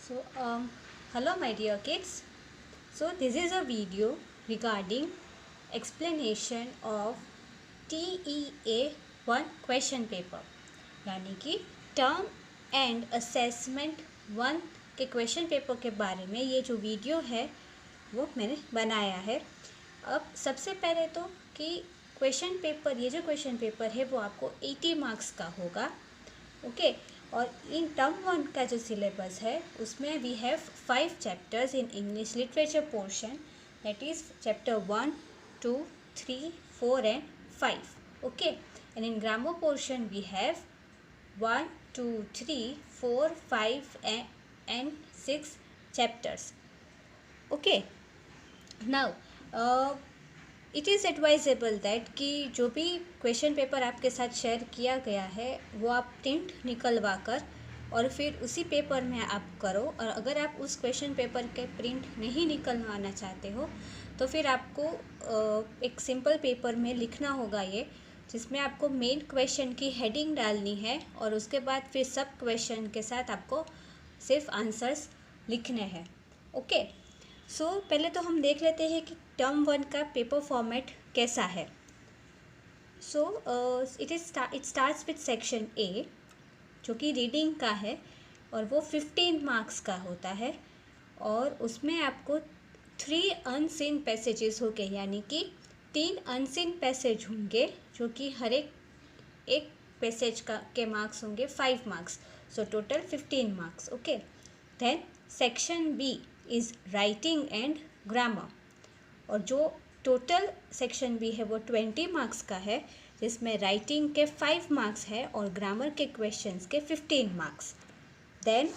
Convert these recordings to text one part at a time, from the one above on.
Hello my dear kids. So this is a video regarding explanation of TEA 1 question paper, यानी कि term end assessment 1 के question paper के बारे में ये जो वीडियो है वो मैंने बनाया है। अब सबसे पहले तो कि क्वेश्चन पेपर, ये जो क्वेश्चन पेपर है वो आपको 80 मार्क्स का होगा, ओके। और इन टर्म 1 का जो सिलेबस है उसमें we have 5 chapters in English literature portion, that is chapter 1, 2, 3, 4 and 5, okay. And in grammar portion we have 1, 2, 3, 4, 5 and 6 chapters, okay. Now it is advisable that कि जो भी क्वेश्चन पेपर आपके साथ share किया गया है वो आप प्रिंट निकलवा कर और फिर उसी पेपर में आप करो। और अगर आप उस क्वेश्चन पेपर के प्रिंट नहीं निकलवाना चाहते हो तो फिर आपको एक सिंपल पेपर में लिखना होगा ये, जिसमें आपको मेन क्वेश्चन की हेडिंग डालनी है और उसके बाद फिर सब क्वेश्चन के साथ आपको सिर्फ आंसर्स लिखने हैं, ओके। सो पहले तो हम देख लेते हैं कि टर्म 1 का पेपर फॉर्मेट कैसा है। So it starts with section A, जो कि रीडिंग का है और वो 15 मार्क्स का होता है। और उसमें आपको 3 अनसीन पैसेजेस होंगे, यानी कि 3 अनसीन पैसेज होंगे, जो कि हर एक पैसेज का के मार्क्स होंगे 5 marks, so total 15 marks, okay. Then section B is writing and grammar, और जो टोटल सेक्शन बी है वो 20 मार्क्स का है, जिसमें राइटिंग के 5 मार्क्स है और ग्रामर के क्वेश्चंस के 15 marks. Then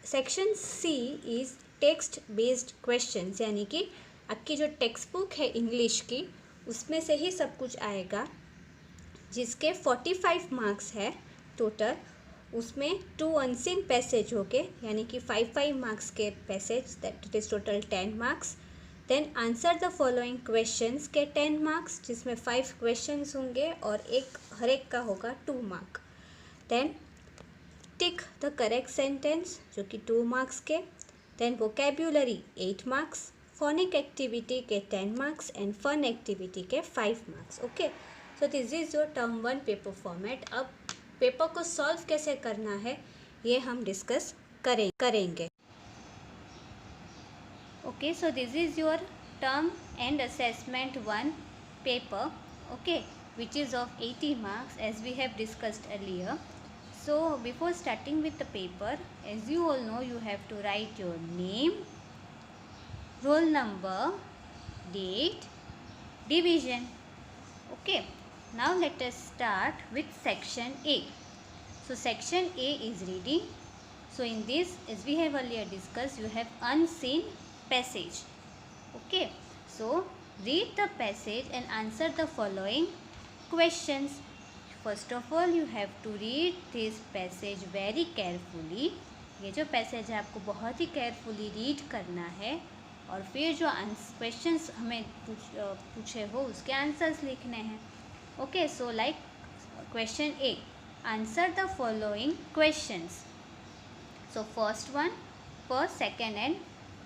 section C is text based questions, यानी कि आपकी जो टेक्स्ट बुक है इंग्लिश की उसमें से ही सब कुछ आएगा, जिसके 45 मार्क्स है टोटल। उसमें 2 अनसीन पैसेज हो गए, यानी कि 5 मार्क्स के passage, that is total 10 marks. Then answer the following questions के 10 मार्क्स, जिसमें 5 क्वेश्चंस होंगे और हर एक का होगा 2 mark. Then tick the correct sentence, जो कि 2 मार्क्स के। Then vocabulary 8 marks, phonic activity के 10 मार्क्स एंड फन एक्टिविटी के 5 marks, okay. So this is your term 1 paper format. अब पेपर को सॉल्व कैसे करना है ये हम डिस्कस करेंगे, okay. So this is your term end assessment 1 paper, okay, which is of 80 marks as we have discussed earlier. So before starting with the paper, as you all know, you have to write your name, roll number, date, division, okay. Now let us start with section A. So section A is reading. So in this, as we have earlier discussed, you have unseen passage, okay. So read the passage and answer the following questions. First of all, you have to read this passage very carefully. ये जो passage है आपको बहुत ही carefully read करना है और फिर जो क्वेश्चंस हमें पूछे हो उसके आंसर्स लिखने हैं, okay. So like question A, answer the following questions. So first one, first, second and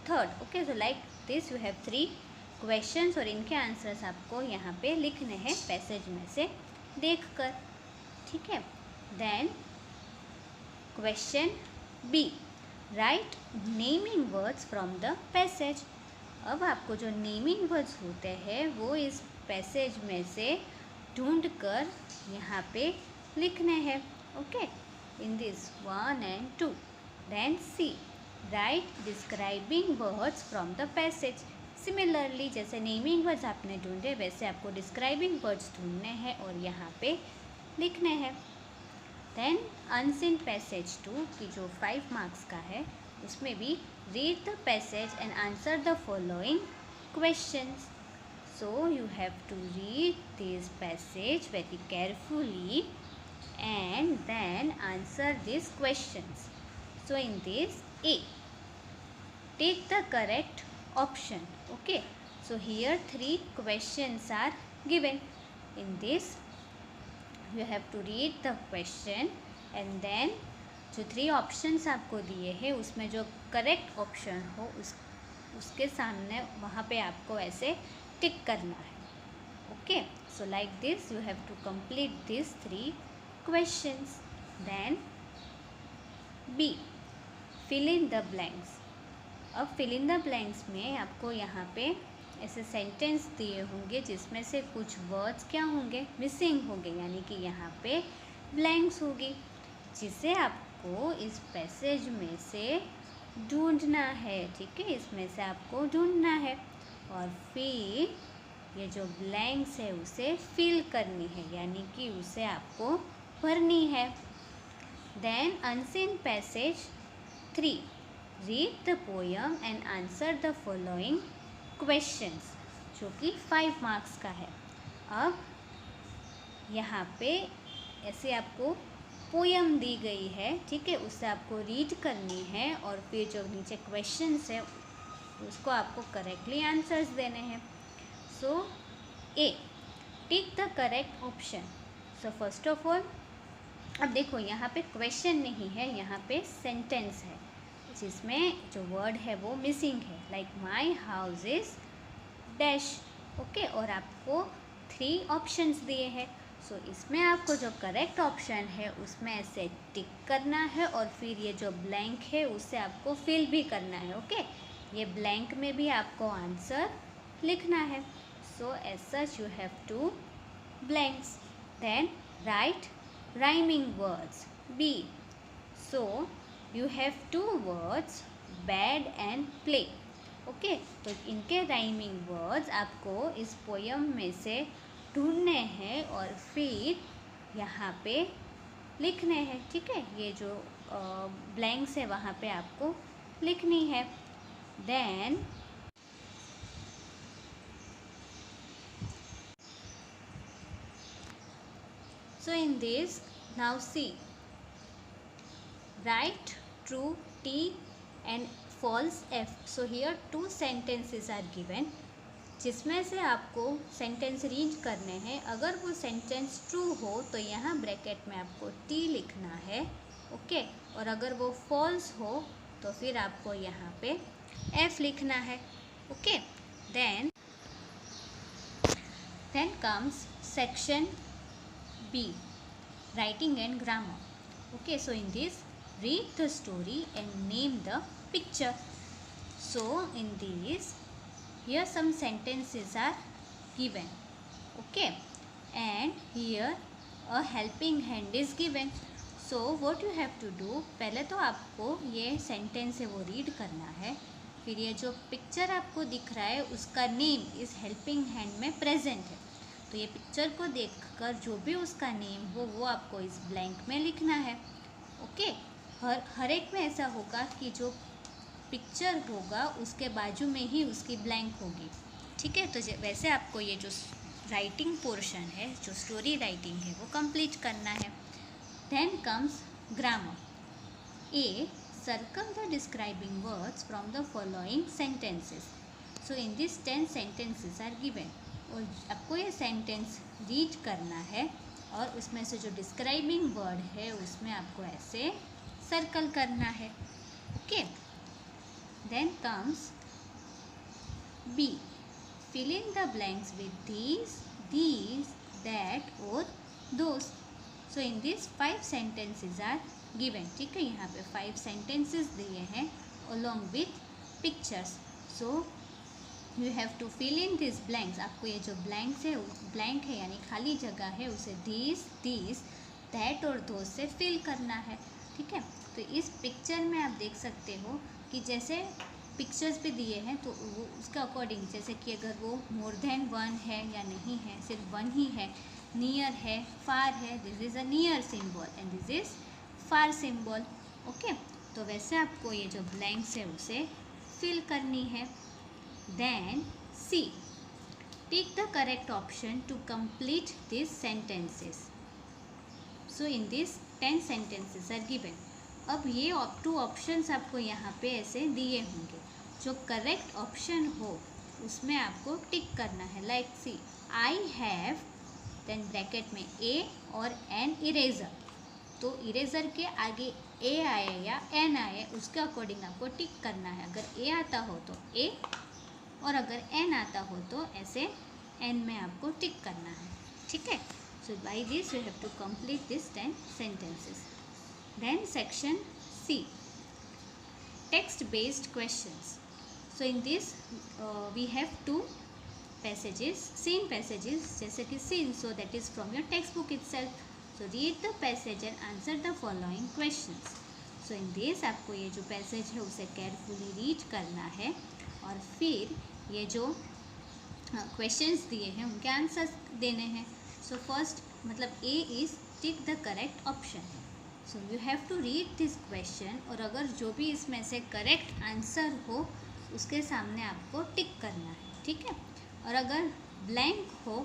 third, okay. So like this you have 3 questions और इनके आंसर्स आपको यहाँ पे लिखने हैं पैसेज में से देखकर, ठीक है। Then question B, write naming words from the passage. अब आपको जो नेमिंग वर्ड्स होते हैं वो इस पैसेज में से ढूंढ कर यहाँ पे लिखने हैं, okay, in this 1 and 2. Then C, write describing words from the passage. Similarly जैसे नेमिंग वर्ड्स आपने ढूंढे वैसे आपको डिस्क्राइबिंग वर्ड्स ढूंढने हैं और यहाँ पे लिखने हैं। देन अनसीन पैसेज 2 की जो 5 मार्क्स का है उसमें भी read the passage and answer the following questions. So you have to read this passage very carefully and then answer these questions. So in this A, take the correct option, okay. So here 3 questions are given. In this you have to read the question and then जो 3 options आपको दिए हैं उसमें जो correct option हो उसके सामने वहाँ पे आपको ऐसे टिक करना है. Okay, so like this you have to complete this 3 questions. Then B, fill in the blanks. अब फिल इन द ब्लैंक्स में आपको यहाँ पे ऐसे सेंटेंस दिए होंगे जिसमें से कुछ वर्ड्स क्या होंगे, मिसिंग होंगे, यानी कि यहाँ पे ब्लैंक्स होगी, जिसे आपको इस पैसेज में से ढूंढना है. ठीक है, इसमें से आपको ढूंढना है और फिर ये जो ब्लैंक्स है उसे फिल करनी है, यानी कि उसे आपको भरनी है. Then unseen passage 3, read the poem and answer the following questions, जो कि 5 मार्क्स का है. अब यहाँ पे ऐसे आपको पोयम दी गई है, ठीक है, उससे आपको रीड करनी है और फिर जो नीचे क्वेश्चंस है उसको आपको करेक्टली आंसर्स देने हैं. So a, tick the correct option. So first of all अब देखो यहाँ पे क्वेश्चन नहीं है, यहाँ पे सेंटेंस है जिसमें जो वर्ड है वो मिसिंग है, like my house is dash. Okay, और आपको 3 ऑप्शंस दिए हैं. सो इसमें आपको जो करेक्ट ऑप्शन है उसमें ऐसे टिक करना है और फिर ये जो ब्लैंक है उससे आपको फिल भी करना है. ओके, ये ब्लैंक में भी आपको आंसर लिखना है. So as such you have 2 blanks. Then write rhyming words. B. So you have 2 words, bad and play. Okay, तो इनके राइमिंग वर्ड्स आपको इस पोयम में से ढूंढने हैं और फिर यहाँ पे लिखने हैं. ठीक है, ये जो ब्लैंक्स है वहाँ पे आपको लिखनी है. Then so in this, now see, write true T and false F. So here 2 sentences are given, जिसमें से आपको सेंटेंस रीड करने हैं. अगर वो सेंटेंस ट्रू हो तो यहाँ ब्रैकेट में आपको T लिखना है. ओके, और अगर वो फॉल्स हो तो फिर आपको यहाँ पे F लिखना है. Okay, then comes section B, writing and grammar. Okay, so in this, read the story and name the picture. So in this, here some sentences are given. Okay, and here a helping hand is given. So what you have to do, पहले तो आपको ये sentence है वो read करना है. फिर ये जो पिक्चर आपको दिख रहा है उसका नेम इस हेल्पिंग हैंड में प्रेजेंट है. तो ये पिक्चर को देखकर जो भी उसका नेम हो वो आपको इस ब्लैंक में लिखना है. ओके, हर एक में ऐसा होगा कि जो पिक्चर होगा उसके बाजू में ही उसकी ब्लैंक होगी. ठीक है, तो वैसे आपको ये जो राइटिंग पोर्शन है, जो स्टोरी राइटिंग है, वो कंप्लीट करना है. Then comes grammar. A, circle the describing words from the following sentences. So in this 10 sentences are given, और आपको ये सेंटेंस रीड करना है और उसमें से जो डिस्क्राइबिंग वर्ड है उसमें आपको ऐसे सर्कल करना है. Okay, then comes B, fill in the blanks with these, that और those. So in this 5 sentences are given. ठीक है, यहाँ पे 5 सेंटेंसेस दिए हैं along with pictures. So you have to fill in this blanks. आपको ये जो ब्लैंक है यानी खाली जगह है उसे these, that और those से फिल करना है. ठीक है, तो इस पिक्चर में आप देख सकते हो कि जैसे पिक्चर्स भी दिए हैं तो वो उसके अकॉर्डिंग, जैसे कि अगर वो मोर देन 1 है या नहीं है, सिर्फ 1 ही है, नियर है, फार है, this is a near symbol and this is far symbol. Okay, तो वैसे आपको ये जो ब्लैंक्स है उसे फिल करनी है. Then C, pick the correct option to complete these sentences. So in this 10 sentences are given. अब ये 2 ऑप्शंस आपको यहाँ पे ऐसे दिए होंगे. जो करेक्ट ऑप्शन हो उसमें आपको टिक करना है. Like see, I have, then bracket में ए और एन इरेजर. तो इरेजर के आगे ए आए या एन आए उसके अकॉर्डिंग आपको टिक करना है। अगर ए आता हो तो ए, और अगर एन आता हो तो ऐसे एन में आपको टिक करना है, ठीक है। So by this you have to complete this 10 sentences. Then section c, text based questions. So in this we have two passages, scene passages, जैसे कि scene, so that is from your textbook itself. So read the passage and answer the following questions. So in this आपको ये जो passage है उसे carefully read करना है और फिर ये जो questions दिए हैं उनके answers देने हैं. So first मतलब A is tick the correct option. So you have to read this question और अगर जो भी इसमें से करेक्ट आंसर हो उसके सामने आपको टिक करना है, ठीक है। और अगर ब्लैंक हो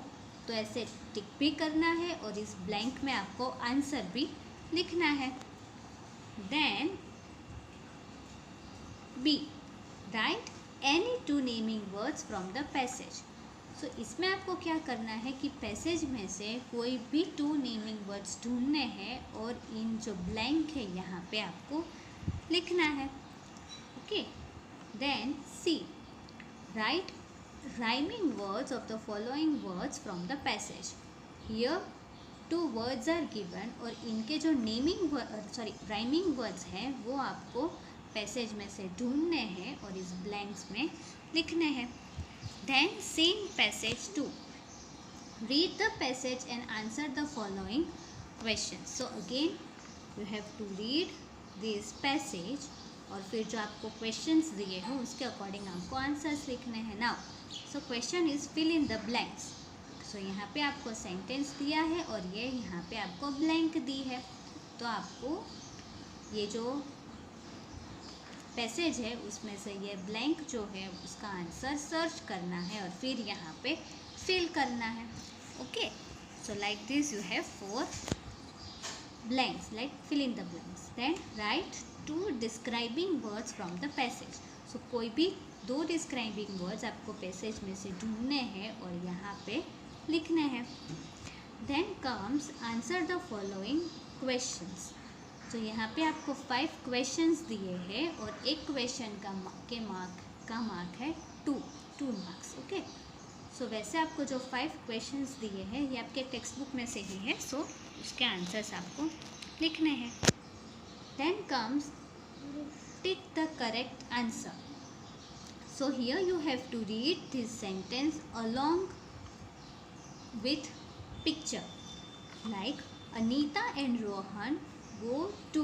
तो ऐसे टिक भी करना है और इस ब्लैंक में आपको आंसर भी लिखना है। Then b, write any two naming words from the passage. So इसमें आपको क्या करना है कि पैसेज में से कोई भी 2 नेमिंग वर्ड्स ढूंढने हैं और इन जो ब्लैंक है यहाँ पे आपको लिखना है, okay. Then C, write rhyming words of the following words from the passage. Here 2 words are given और इनके जो नेमिंग राइमिंग वर्ड्स हैं वो आपको पैसेज में से ढूंढने हैं और इस ब्लैंक्स में लिखने हैं। Then scene passage 2. Read the passage and answer the following questions. So again you have to read this passage और फिर जो आपको questions दिए हैं उसके according आपको answers लिखने हैं। Now so question is fill in the blanks. So यहाँ पे आपको sentence दिया है और ये यहाँ पे आपको blank दी है, तो आपको ये जो पैसेज है उसमें से ये ब्लैंक जो है उसका आंसर सर्च करना है और फिर यहाँ पे फिल करना है, okay. So like this you have 4 blanks, like fill in the blanks. Then write 2 describing words from the passage. So कोई भी 2 डिस्क्राइबिंग वर्ड्स आपको पैसेज में से ढूंढने हैं और यहाँ पे लिखने हैं। Then comes answer the following questions. तो यहाँ पे आपको 5 क्वेश्चंस दिए हैं और एक क्वेश्चन का मार्क है 2 मार्क्स, ओके। सो वैसे आपको जो 5 क्वेश्चंस दिए हैं ये आपके टेक्स्ट बुक में से ही है, सो उसके आंसर्स आपको लिखने हैं। Then comes tick the correct answer. So here you have to read this sentence along with picture, like Anita and Rohan go to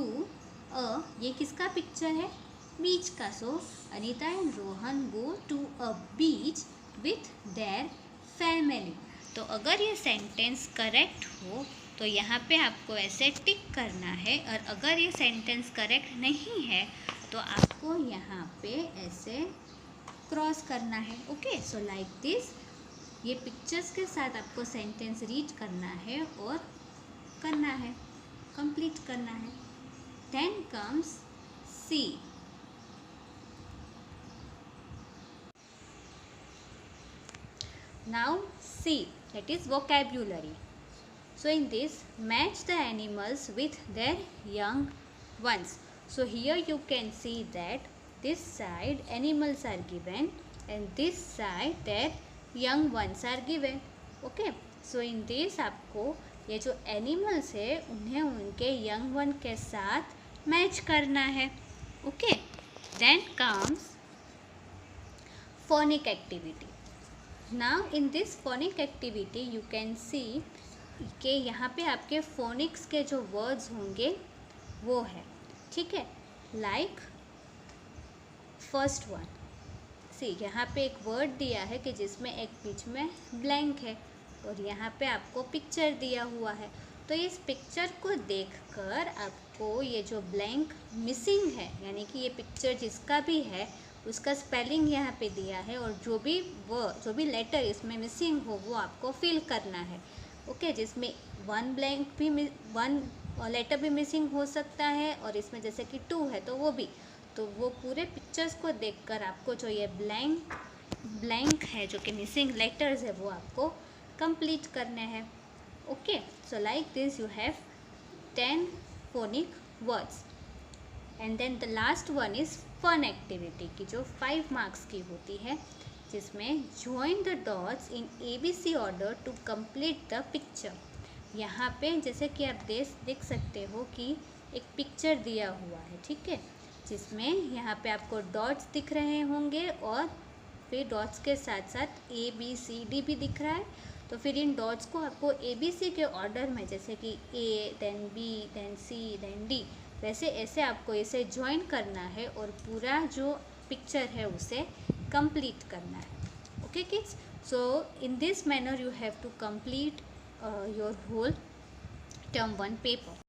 ये किसका पिक्चर है? बीच का। So Anita and Rohan go to a beach with their family. तो अगर ये sentence correct हो तो यहाँ पे आपको ऐसे टिक करना है और अगर ये सेंटेंस करेक्ट नहीं है तो आपको यहाँ पे ऐसे क्रॉस करना है, ओके। सो लाइक दिस ये पिक्चर्स के साथ आपको सेंटेंस रीड करना है और करना है, कंप्लीट करना है। Then comes C, now see that is vocabulary. So in this match the animals with their young ones. So here you can see that this side animals are given and this side their young ones are given, okay. So in this आपको ये जो animals है उन्हें उनके young one के साथ match करना है, okay. Then comes phonic activity. Now in this phonic activity you can see कि यहाँ पे आपके फोनिक्स के जो वर्ड्स होंगे वो है, ठीक है। लाइक फर्स्ट वन, सी यहाँ पे एक वर्ड दिया है कि जिसमें एक बीच में ब्लैंक है और यहाँ पे आपको पिक्चर दिया हुआ है, तो इस पिक्चर को देखकर आपको ये जो ब्लैंक मिसिंग है यानी कि ये पिक्चर जिसका भी है उसका स्पेलिंग यहाँ पे दिया है और जो भी लेटर इसमें मिसिंग हो वो आपको फिल करना है, ओके। जिसमें 1 लेटर भी मिसिंग हो सकता है और इसमें जैसे कि 2 है तो वो पूरे पिक्चर्स को देखकर आपको जो ये ब्लैंक है जो कि मिसिंग लेटर्स है वो आपको कंप्लीट करने हैं, okay. So like this you have 10 phonic words. And then the last one is fun activity की जो 5 मार्क्स की होती है, जिसमें join the dots in ABC order to complete the picture. यहाँ पे जैसे कि आप देख सकते हो कि एक पिक्चर दिया हुआ है, ठीक है, जिसमें यहाँ पे आपको डॉट्स दिख रहे होंगे और फिर डॉट्स के साथ साथ ABCD भी दिख रहा है। तो फिर इन डॉट्स को आपको ABC के ऑर्डर में, जैसे कि A देन B देन C देन D, वैसे ऐसे आपको इसे ज्वाइन करना है और पूरा जो पिक्चर है उसे कंप्लीट करना है। Okay kids, so in this manner you have to complete your whole term 1 paper.